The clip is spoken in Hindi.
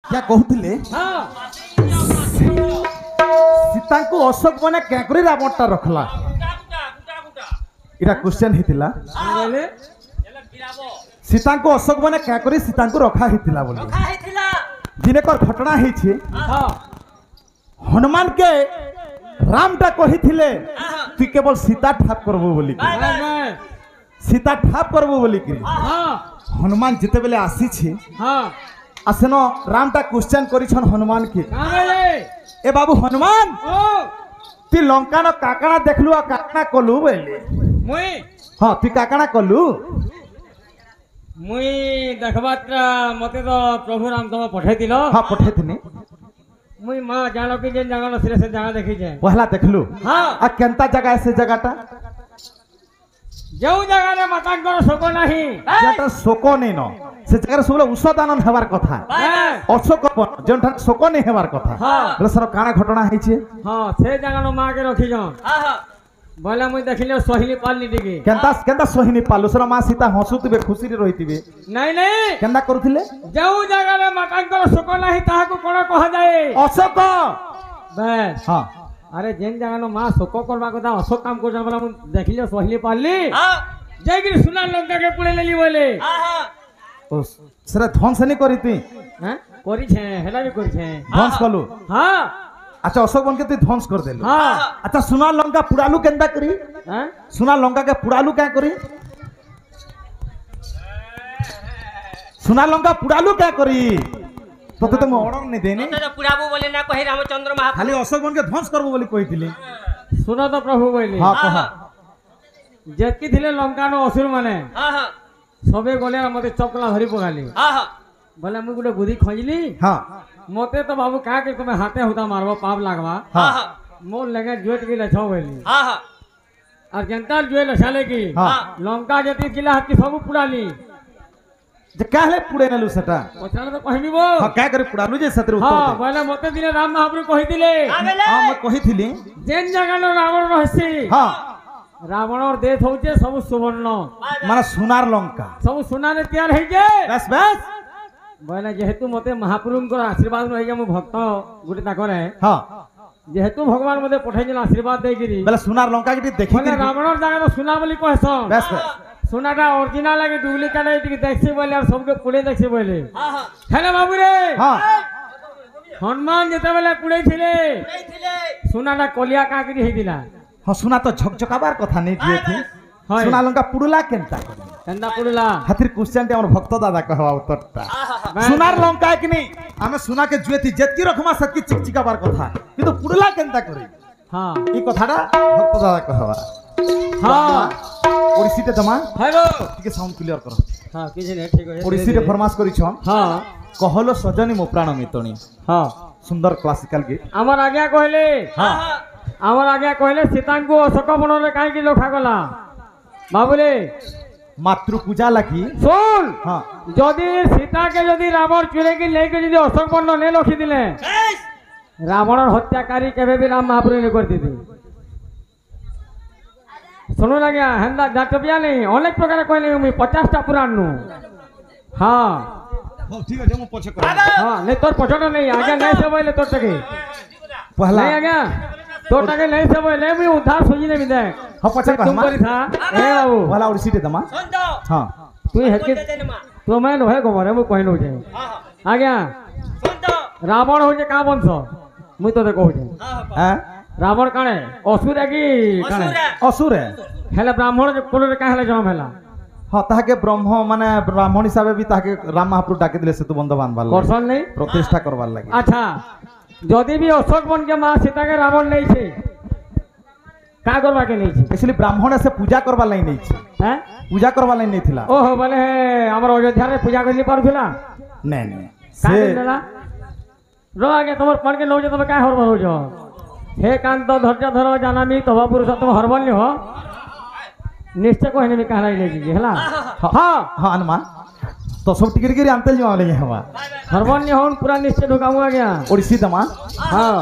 क्या कहते सीता को अशोक बने क्या रावणटा रखला इरा क्वेश्चन हितिला सीता को अशोक बने क्या सीता को रखा हितिला बोली दिने कर घटना हिछि हनुमान के रामटा कहिथिले तू केवल सीता ठाप करबो बोली सीता ठाप करबो बोली कि हनुमान जिते बेले आसी छी आसेनो रामटा क्वेश्चन करिछन हनुमान के ए बाबू हनुमान ती लंका न काकणा देखलु आ काकणा कलु बोले मुई हां ती काकणा कलु मुई देखबात्रा मते तो प्रभु राम तुम पठै दिलो हां पठैथिनी मुई मां जानो कि जे जगह नसले से जगह देखि जे पहला देखलु हां आ केनता जगह से जगहटा जेउ जगह रे मातांकर शोक नाही जेटा शोक नै न से जगह सबले उषदानन हेबार कथा अशोक जेंठा शोक नै हेबार कथा हां सर काना घटना है छे हां से जगह न मां के रखि जन हां बोला मुई देखिले सोहिनी पालनी दिगे केनता केनता सोहिनी पालु सर मां सीता हसुतबे खुशी रे रहितबे नहीं नहीं केनता करूथिले जेउ जगह रे मातांकर शोक नाही ताहा को कोन कह जाए अशोक बस हां अरे जेन जगह न मां शोक करबा कथा अशोक काम कर बोला मुई देखिले सोहिनी पालनी हां जयगिरी सुना लंका के पुणे लेली बोले ओ सर ध्वंस नहीं करीती हैं करी छे हेला भी करी छे ध्वंस कलु हां अच्छा अशोक बन के तू ध्वंस कर देलु हां अच्छा सुना लंका पुरालु केनता करी हैं सुना लंका के पुरालु क्या करी सुना लंका पुरालु क्या करी तो तुम ऑर्डर नहीं देनी तो पुराबो बोले ना कहि रामचंद्र महाप्रभु खाली अशोक बन के ध्वंस करबो बोली कहिथिले सुनो तो प्रभु बोले हां कहा जेतकी थिले लंका नो असुर माने हां हां सबे गले मते चपला धरी पगाली हां हां बोले मुई गुटे बुद्धि खोजली हां मते तो बाबू का के तुम्हें हाथे होता मारबो पाप लागवा हां हां मोर लगे जोट के लछो बोली हां हां और जनता जो लछाले की हां लंका जति किला हाथी सब पुराली जे काहले पुड़े नलु सेटा पछाले तो कहबीबो हां क्या करे पुरालु जे सत्र उत्तर हां बोले मते दिने राम महाप्रभु कहितिले हां मैं कहिथिली जेन जगह नो रावण रहसी हां रावणर देह होचे सब सुवर्ण माने सुनार लंका सब सुना ने तैयार है जे बस बस बोले जेहेतु मते महाप्रभुंकर आशीर्वाद रहि जे मु भक्त गुटे ता करे हां जेहेतु भगवान मते पठै जन आशीर्वाद दे गिरी बेला सुनार लंका के देखि बोले रावणर जगह तो सुना बोली कहसन बस बस सुनाटा ओरिजिनल लागे डुप्लीकेट है टिक देखसी बोले और सबके पुड़े देखसी बोले हां हां हेलो बाबू रे हां हनुमान जेते बेले पुड़े थिले सुनाटा कलिया काकरी हेदिला हां सुना तो झकझकाबार कथा नहीं दिए थी हाय सुना लंका पुडुला केनता कंदा पुड़ला हातिर क्वेश्चन ते हमर भक्त दादा कहवा उत्तरता सुनार लंका कि नहीं हमें सुना के जुए थी जेतकी रखमा सतकी चिकचिकाबार कथा किंतु पुडुला केनता करी हां ई कथाटा भक्त दादा कहवा हां ओडिसी ते जमा हेलो ठीक साउंड क्लियर करो हां किजे ने ठीक है ओडिसी रे फरमास करी छन हां कहलो सजनी मो प्राण मितणी हां सुंदर क्लासिकल गीत हमर आज्ञा कहले हां हमर आज्ञा कहले सीतान को अशोक बन रे काहे की लोखा गला बाबूले मातृ पूजा लगी सुन हां जदि सीता के जदि रावण चुरे की लेके जदि अशोक बन ने लखी दिले रावणर हत्याकारी केबे भी राम महाप्रभु ने कर दीदी सुनो लगे हेंदा जाटबिया नहीं अनेक प्रकार कहले मैं 50 टा पुराण नु हां हो ठीक है मो पछे कर हां नहीं तोर पछोटा नहीं आगे नहीं से बोले तोर तके पहला नहीं आगे तोर तके नहीं से बोले मैं उधार सोजी ने भी दे हां पछे कर तुम करी था ए बाबू वाला ओडिसी ते जमा सुन तो हां तू हेके तो मैं न है गोबर मु कहनो जे हां हां आज्ञा सुन तो रावण हो जे का वंश मुई तो कहू जे हां हां हैं रावण काणे असुर है कि काणे असुर है हेले ब्राह्मण कुल रे का हेले जन्म हेला हां ताके ब्रह्म माने ब्राह्मण हिसाब भी ताके राम महाप्रभु डाके दिले सेतु बंध बांधबार लागि करसन नहीं प्रतिष्ठा करबार लागि अच्छा जदि भी अशोक बन के मां सीता के रावण नहीं छे का करबा के नहीं छे एक्चुअली ब्राह्मण से पूजा करबार लागि नहीं छै हैं पूजा करबार लागि नहीं थिला ओहो बोले हमर अयोध्या रे पूजा करली पारुला नहीं नहीं का से देला रो आगे तमर पढ़ के नौ जे तब का हरबल हो जो हे कांत धैर्य धर जानामी तव पुरुषोत्तम हरबल हो निश्चय कहने में कहला लेगी हला हां हां अनुमा तो सब टिकट के अंतल जमा ले हवा हरबल हो पूरा निश्चय ढुकाऊंगा गया ओडिसी दमा हां